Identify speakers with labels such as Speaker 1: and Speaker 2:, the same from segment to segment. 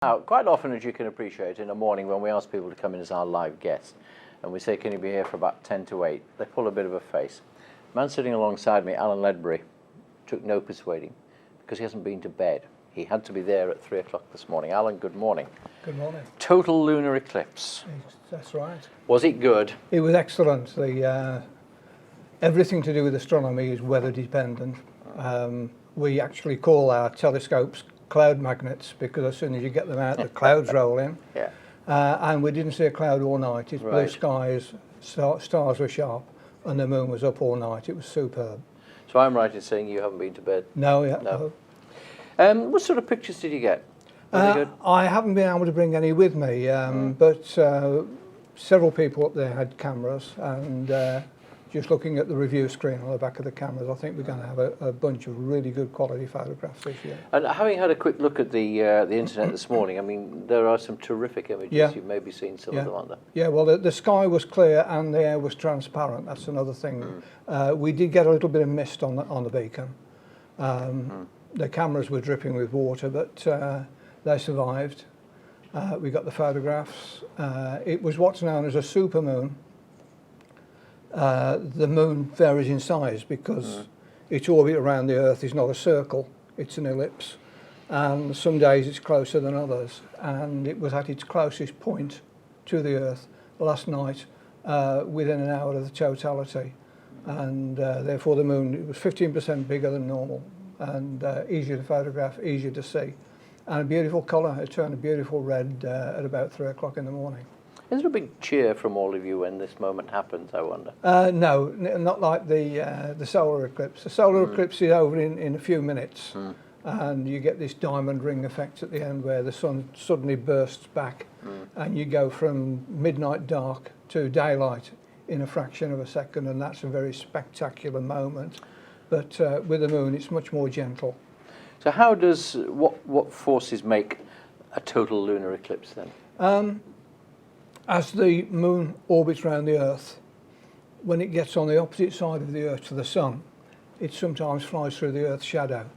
Speaker 1: Now, quite often, as you can appreciate, in the morning when we ask people to come in as our live guest, and we say, can you be here for about 10 to 8, they pull a bit of a face. The man sitting alongside me, Alan Ledbury, took no persuading because he hasn't been to bed. He had to be there at 3 o'clock this morning. Alan, good morning.
Speaker 2: Good morning.
Speaker 1: Total lunar eclipse.
Speaker 2: That's right.
Speaker 1: Was it good?
Speaker 2: It was excellent. Everything to do with astronomy is weather dependent. We actually call our telescopes cloud magnets because as soon as you get them out, the clouds roll in.
Speaker 1: Yeah.
Speaker 2: And we didn't see a cloud all night. It's blue skies, stars were sharp, and the moon was up all night. It was superb.
Speaker 1: So I'm right in saying you haven't been to bed?
Speaker 2: No, yeah.
Speaker 1: No. What sort of pictures did you get? Were they good?
Speaker 2: I haven't been able to bring any with me, but several people up there had cameras, and just looking at the review screen on the back of the cameras, I think we're going to have a bunch of really good quality photographs this year.
Speaker 1: And having had a quick look at the internet this morning, I mean, there are some terrific images.
Speaker 2: Yeah.
Speaker 1: You've maybe seen some of them, aren't there?
Speaker 2: Yeah, well, the sky was clear and the air was transparent. That's another thing. We did get a little bit of mist on the beacon. The cameras were dripping with water, but they survived. We got the photographs. It was what's known as a supermoon. The moon varies in size because its orbit around the Earth is not a circle, it's an ellipse. And some days it's closer than others. And it was at its closest point to the Earth last night within an hour of the totality. And therefore the moon, it was 15% bigger than normal and easier to photograph, easier to see. And a beautiful colour. It turned a beautiful red at about 3 o'clock in the morning.
Speaker 1: Is there a big cheer from all of you when this moment happens, I wonder?
Speaker 2: No, not like the solar eclipse. The solar eclipse is over in a few minutes, and you get this diamond ring effect at the end where the sun suddenly bursts back, and you go from midnight dark to daylight in a fraction of a second, and that's a very spectacular moment. But with the moon, it's much more gentle.
Speaker 1: So how does, what forces make a total lunar eclipse then?
Speaker 2: As the moon orbits around the Earth, when it gets on the opposite side of the Earth to the sun, it sometimes flies through the Earth's shadow.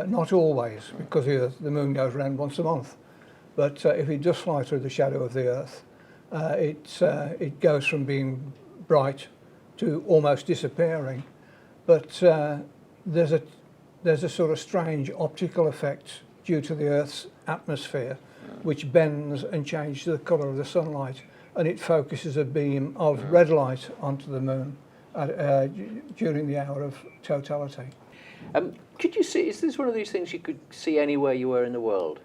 Speaker 2: Not always, because the moon goes around once a month. But if it does fly through the shadow of the Earth, it goes from being bright to almost disappearing. But there's a sort of strange optical effect due to the Earth's atmosphere, which bends and changes the colour of the sunlight, and it focuses a beam of red light onto the moon during the hour of totality.
Speaker 1: Could you see, is this one of these things you could see anywhere you were in the world?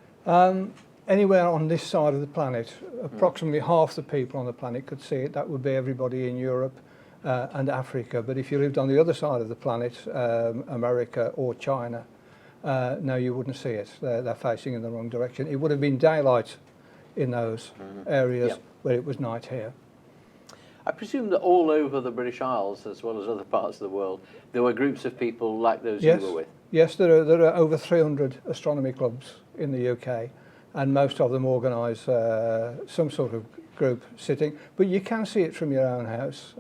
Speaker 2: Anywhere on this side of the planet, approximately half the people on the planet could see it. That would be everybody in Europe and Africa. But if you lived on the other side of the planet, America or China, no, you wouldn't see it. They're facing in the wrong direction. It would have been daylight in those areas where it was night here.
Speaker 1: I presume that all over the British Isles, as well as other parts of the world, there were groups of people like those you were with?
Speaker 2: Yes, there are over 300 astronomy clubs in the UK, and most of them organise some sort of group sitting. But you can see it from your own house.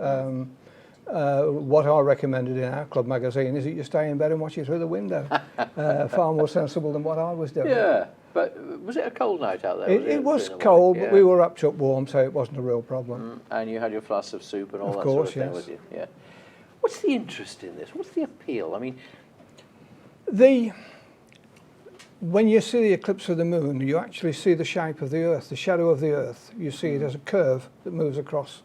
Speaker 2: What I recommended in our club magazine is that you stay in bed and watch it through the window. Far more sensible than what I was doing.
Speaker 1: Yeah, but was it a cold night out there?
Speaker 2: It was cold, but we were wrapped up warm, so it wasn't a real problem.
Speaker 1: And you had your flask of soup and all
Speaker 2: of
Speaker 1: that
Speaker 2: course,
Speaker 1: sort of thing with you. Yeah. What's the interest in this? What's the appeal? I mean,
Speaker 2: when you see the eclipse of the moon, you actually see the shape of the Earth, the shadow of the Earth. You see it as a curve that moves across.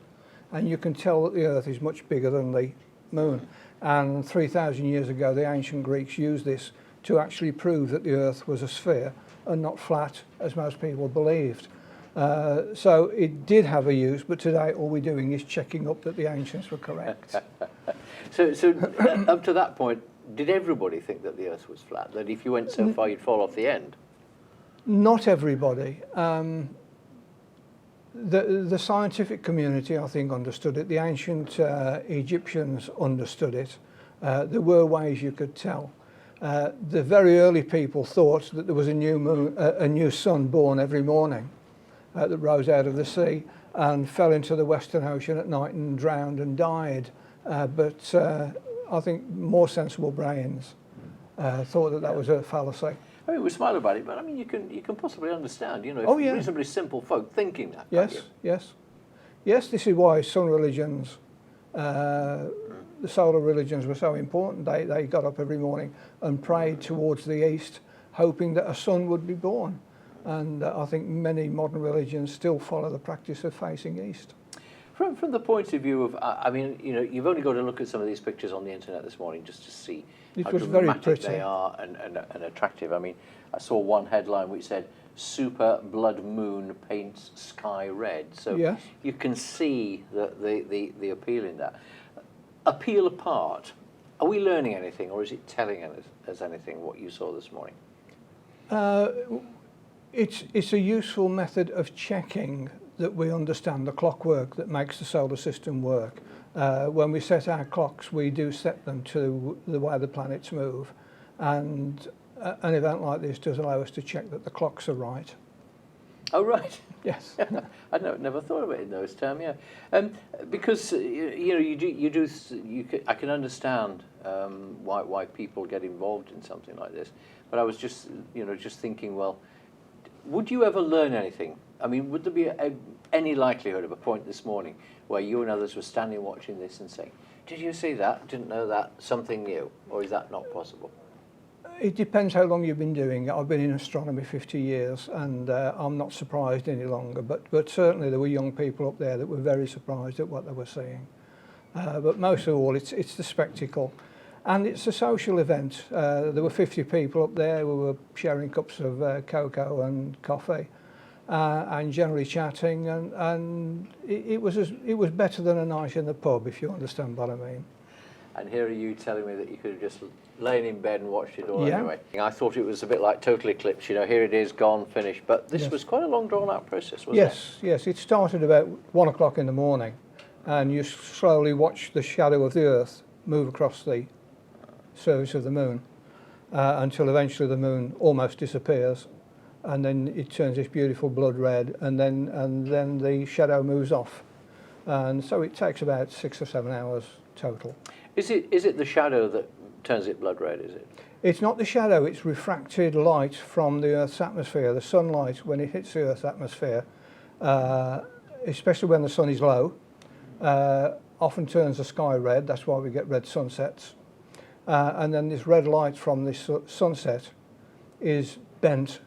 Speaker 2: And you can tell that the Earth is much bigger than the moon. And 3,000 years ago, the ancient Greeks used this to actually prove that the Earth was a sphere and not flat, as most people believed. So it did have a use, but today all we're doing is checking up that the ancients were correct.
Speaker 1: So up to that point, did everybody think that the Earth was flat? That if you went so far, you'd fall off the end? Not
Speaker 2: everybody. The scientific community, I think, understood it. The ancient Egyptians understood it. There were ways you could tell. The very early people thought that there was a new sun born every morning that rose out of the sea and fell into the Western Ocean at night and drowned and died. But I think more sensible brains thought that was a fallacy.
Speaker 1: I mean, we smile about it, but I mean, you can possibly understand, you know,
Speaker 2: Oh, yeah.
Speaker 1: reasonably simple folk thinking that.
Speaker 2: Yes,
Speaker 1: can't
Speaker 2: yes. Yes, this is why sun religions, the solar religions were so important. They got up every morning and prayed towards the east, hoping that a son would be born. And I think many modern religions still follow the practice of facing east.
Speaker 1: From the point of view of, I mean, you know, you've only got to look at some of these pictures on the internet this morning just to see
Speaker 2: It
Speaker 1: how
Speaker 2: was very
Speaker 1: dramatic
Speaker 2: pretty.
Speaker 1: they are and attractive. I mean, I saw one headline which said, "Super blood moon paints sky red." So
Speaker 2: Yes.
Speaker 1: you can see the appeal in that. Appeal apart, are we learning anything, or is it telling us anything, what you saw this morning?
Speaker 2: It's a useful method of checking that we understand the clockwork that makes the solar system work. When we set our clocks, we do set them to the way the planets move, and an event like this does allow us to check that the clocks are right.
Speaker 1: Oh, right.
Speaker 2: Yes.
Speaker 1: I'd never thought of it in those terms. Yeah, because you know I can understand why people get involved in something like this, but I was just thinking, well, would you ever learn anything? I mean, would there be any likelihood of a point this morning where you and others were standing watching this and saying, "Did you see that? Didn't know that? Something new," or is that not possible?
Speaker 2: It depends how long you've been doing it. I've been in astronomy 50 years, and I'm not surprised any longer. But certainly there were young people up there that were very surprised at what they were seeing. But most of all, it's the spectacle. And it's a social event. There were 50 people up there who were sharing cups of cocoa and coffee and generally chatting. And it was better than a night in the pub, if you understand what I mean.
Speaker 1: And here are you telling me that you could have just lain in bed and watched it all
Speaker 2: Yeah.
Speaker 1: anyway. I thought it was a bit like Total Eclipse, you know, here it is, gone, finished. But this
Speaker 2: Yes.
Speaker 1: was quite a long, drawn-out process, wasn't
Speaker 2: Yes, yes. It started about 1 o'clock in the morning, and you slowly watch the shadow of the Earth move across the surface of the moon until eventually the moon almost disappears, and then it turns this beautiful blood red, and then the shadow moves off, and so it takes about 6 or 7 hours total.
Speaker 1: Is it the shadow that turns it blood red, is it?
Speaker 2: It's not the shadow, it's refracted light from the Earth's atmosphere. The sunlight, when it hits the Earth's atmosphere, especially when the sun is low, often turns the sky red. That's why we get red sunsets. And then this red light from this sunset is bent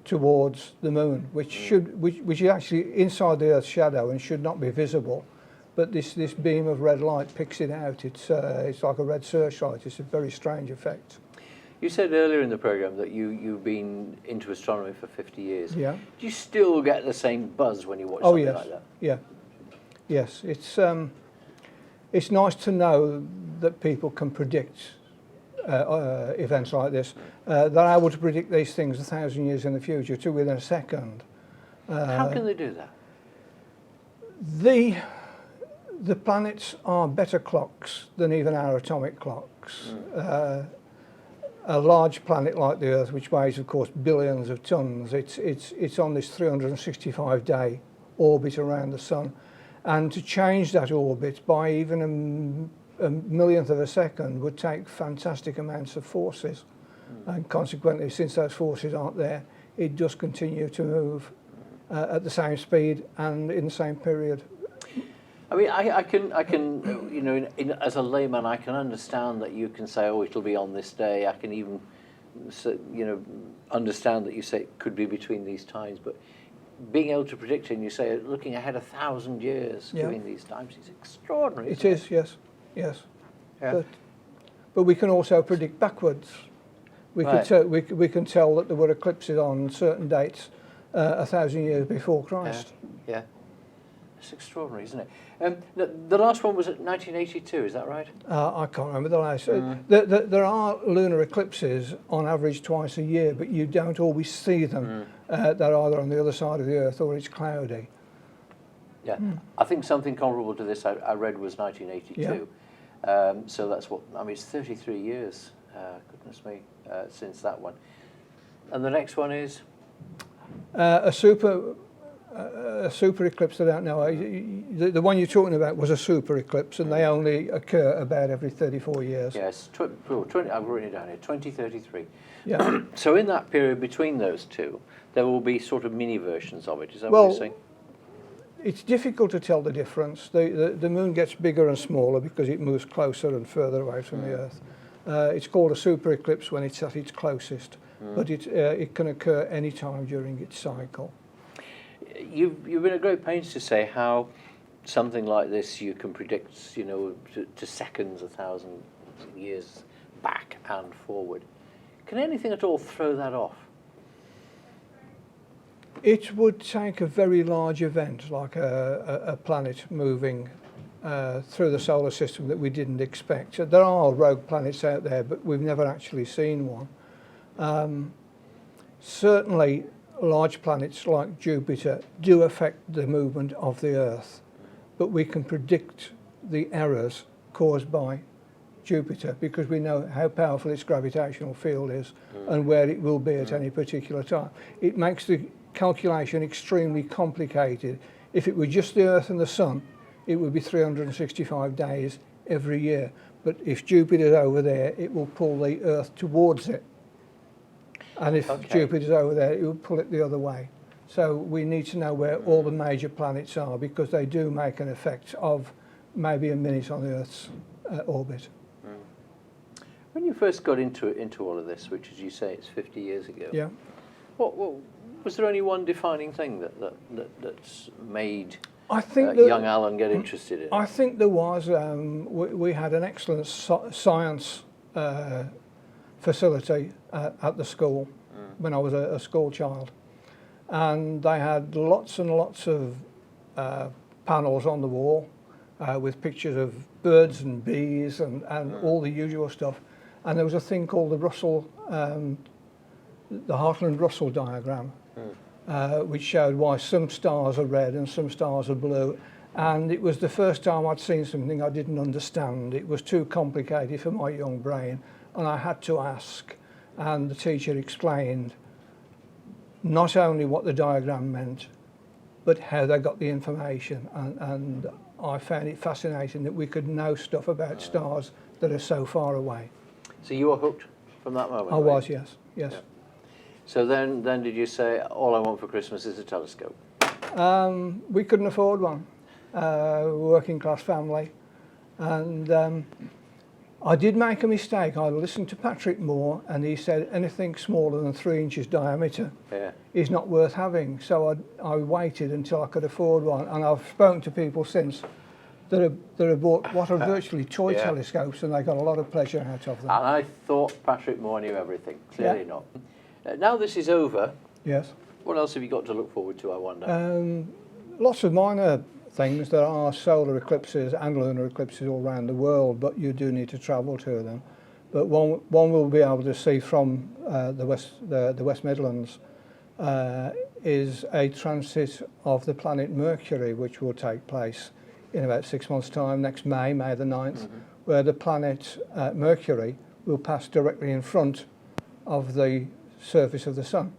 Speaker 2: towards the moon, which is actually inside the Earth's shadow and should not be visible. But this beam of red light picks it out. It's like a red searchlight. It's a very strange effect.
Speaker 1: You said earlier in the programme that you've been into astronomy for 50 years.
Speaker 2: Yeah.
Speaker 1: Do you still get the same buzz when you watch
Speaker 2: Oh
Speaker 1: something
Speaker 2: yes.
Speaker 1: like that?
Speaker 2: Yeah. Yes. It's nice to know that people can predict events like this. They're able to predict these things 1,000 years in the future to within a second.
Speaker 1: How can they do that?
Speaker 2: The planets are better clocks than even our atomic clocks. A large planet like the Earth, which weighs, of course, billions of tons, it's on this 365-day orbit around the Sun. And to change that orbit by even a millionth of a second would take fantastic amounts of forces. And consequently, since those forces aren't there, it does continue to move at the same speed and in the same period.
Speaker 1: I mean, I can, you know, as a layman, I can understand that you can say, oh, it'll be on this day. I can even, you know, understand that you say it could be between these times. But being able to predict it, and you say looking ahead 1,000 years during these times, is extraordinary.
Speaker 2: It is, yes, yes.
Speaker 1: Yeah.
Speaker 2: But we can also predict backwards. We can tell that there were eclipses on certain dates 1,000 years before Christ.
Speaker 1: Yeah. It's extraordinary, isn't it? The last one was at 1982, is that right?
Speaker 2: I can't remember the last. There are lunar eclipses on average twice a year, but you don't always see them. They're either on the other side of the Earth or it's cloudy.
Speaker 1: Yeah, I think something comparable to this I read was 1982. Yeah. So that's what, I mean, it's 33 years, goodness me, since that one. And the next one is?
Speaker 2: A super A super eclipse, I don't know. The one you're talking about was a super eclipse, and they only occur about every 34 years.
Speaker 1: Yes, 20, I've written it down here, 2033.
Speaker 2: Yeah.
Speaker 1: So in that period between those two, there will be sort of mini versions of it. Is that
Speaker 2: Well,
Speaker 1: what you're saying?
Speaker 2: It's difficult to tell the difference. The moon gets bigger and smaller because it moves closer and further away from the Earth. It's called a super eclipse when it's at its closest, but it can occur any time during its cycle.
Speaker 1: You've been at great pains to say how something like this you can predict, you know, to seconds, 1,000 years back and forward. Can anything at all throw that off?
Speaker 2: It would take a very large event, like a planet moving through the solar system that we didn't expect. So there are rogue planets out there, but we've never actually seen one. Certainly, large planets like Jupiter do affect the movement of the Earth, but we can predict the errors caused by Jupiter because we know how powerful its gravitational field is and where it will be at any particular time. It makes the calculation extremely complicated. If it were just the Earth and the Sun, it would be 365 days every year. But if Jupiter's over there, it will pull the Earth towards it. And if Jupiter's over there, it will pull it the other way. So we need to know where all the major planets are because they do make an effect of maybe a minute on the Earth's orbit.
Speaker 1: When you first got into all of this, which as you say, it's 50 years ago.
Speaker 2: Yeah.
Speaker 1: What was there only one defining thing that's made
Speaker 2: I think
Speaker 1: young Alan get interested in it?
Speaker 2: I think there was. We had an excellent science facility at the school when I was a school child, and they had lots and lots of panels on the wall with pictures of birds and bees and all the usual stuff. And there was a thing called the Hartland-Russell diagram, which showed why some stars are red and some stars are blue. And it was the first time I'd seen something I didn't understand. It was too complicated for my young brain, and I had to ask. And the teacher explained not only what the diagram meant, but how they got the information. And I found it fascinating that we could know stuff about stars that are so far away.
Speaker 1: So you were hooked from that moment?
Speaker 2: I was, yes. Yeah.
Speaker 1: So then did you say, all I want for Christmas is a telescope?
Speaker 2: We couldn't afford one. Working class family. And I did make a mistake. I listened to Patrick Moore and he said anything smaller than 3 inches diameter is not worth having. So I waited until I could afford one. And I've spoken to people since that have bought what are virtually toy telescopes, and they got a lot of pleasure out of them.
Speaker 1: And I thought Patrick Moore knew everything. Clearly not. Now this is over.
Speaker 2: Yes.
Speaker 1: What else have you got to look forward to, I wonder?
Speaker 2: Lots of minor things. There are solar eclipses and lunar eclipses all around the world, but you do need to travel to them. But one we'll be able to see from the West Midlands is a transit of the planet Mercury, which will take place in about 6 months' time, next May the 9th, where the planet Mercury will pass directly in front of the surface of the Sun.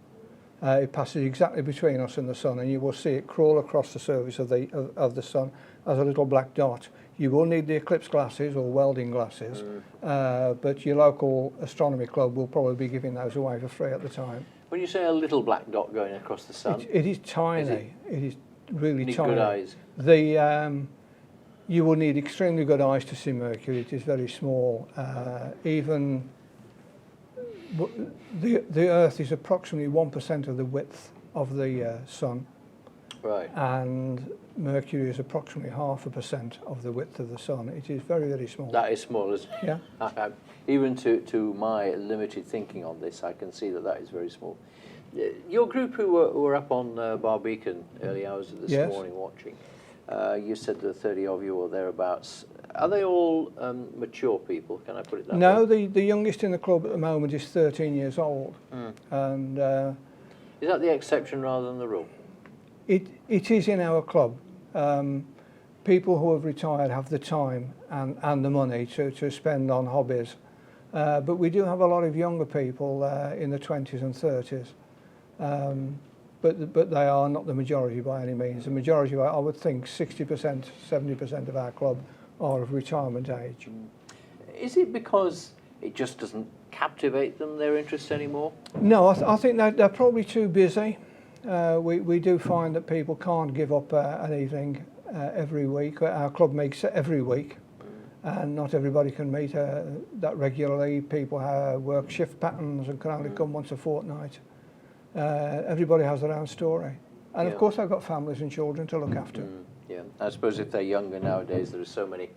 Speaker 2: It passes exactly between us and the Sun, and you will see it crawl across the surface of the Sun as a little black dot. You will need the eclipse glasses or welding glasses, but your local astronomy club will probably be giving those away for free at the time.
Speaker 1: When you say a little black dot going across the Sun,
Speaker 2: it is tiny. It is really
Speaker 1: need
Speaker 2: tiny.
Speaker 1: good eyes.
Speaker 2: You will need extremely good eyes to see Mercury. It is very small. Even the Earth is approximately 1% of the width of the Sun.
Speaker 1: Right.
Speaker 2: And Mercury is approximately 0.5% of the width of the Sun. It is very, very small.
Speaker 1: That is small, isn't it?
Speaker 2: Yeah.
Speaker 1: Even to my limited thinking on this, I can see that is very small. Your group who were up on Barbican early hours of this morning watching, you said there were 30 of you or thereabouts. Are they all mature people? Can I put it that way?
Speaker 2: No, the youngest in the club at the moment is 13 years old. And
Speaker 1: is that the exception rather than the rule?
Speaker 2: It is in our club. People who have retired have the time and the money to spend on hobbies. But we do have a lot of younger people in the 20s and 30s. but they are not the majority by any means. The majority, I would think 60%, 70% of our club are of retirement age.
Speaker 1: Is it because it just doesn't captivate them, their interest anymore?
Speaker 2: No, I think they're probably too busy. We do find that people can't give up an evening every week. Our club makes it every week, and not everybody can meet that regularly. People work shift patterns and can only come once a fortnight. Everybody has their own story. And of course, I've got families and children to look after.
Speaker 1: Yeah, I suppose if they're younger nowadays, there are so many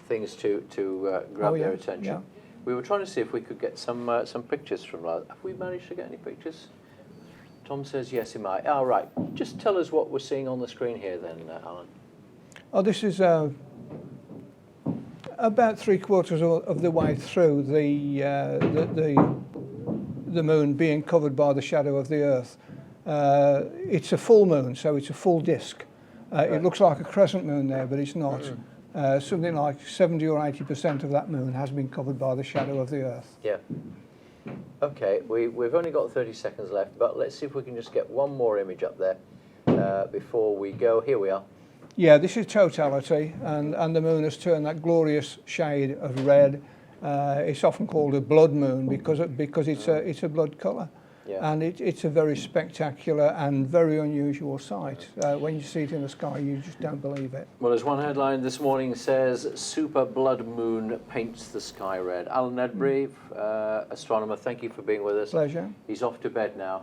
Speaker 1: things to grab their attention.
Speaker 2: Yeah.
Speaker 1: We were trying to see if we could get some pictures from that. Have we managed to get any pictures? Tom says yes, he might. All right, just tell us what we're seeing on the screen here then, Alan.
Speaker 2: Oh, this is about 3/4 of the way through the moon being covered by the shadow of the Earth. It's a full moon, so it's a full disk. It looks like a crescent moon there, but it's not. Something like 70 or 80% of that moon has been covered by the shadow of the Earth.
Speaker 1: Yeah. Okay, we've only got 30 seconds left, but let's see if we can just get one more image up there before we go. Here we are.
Speaker 2: Yeah, this is totality, and the moon has turned that glorious shade of red. It's often called a blood moon because it's a blood colour.
Speaker 1: Yeah.
Speaker 2: And it's a very spectacular and very unusual sight. When you see it in the sky, you just don't believe it.
Speaker 1: Well, as one headline this morning says, super blood moon paints the sky red. Alan Ledbury, astronomer, thank you for being with us.
Speaker 2: Pleasure.
Speaker 1: He's off to bed now.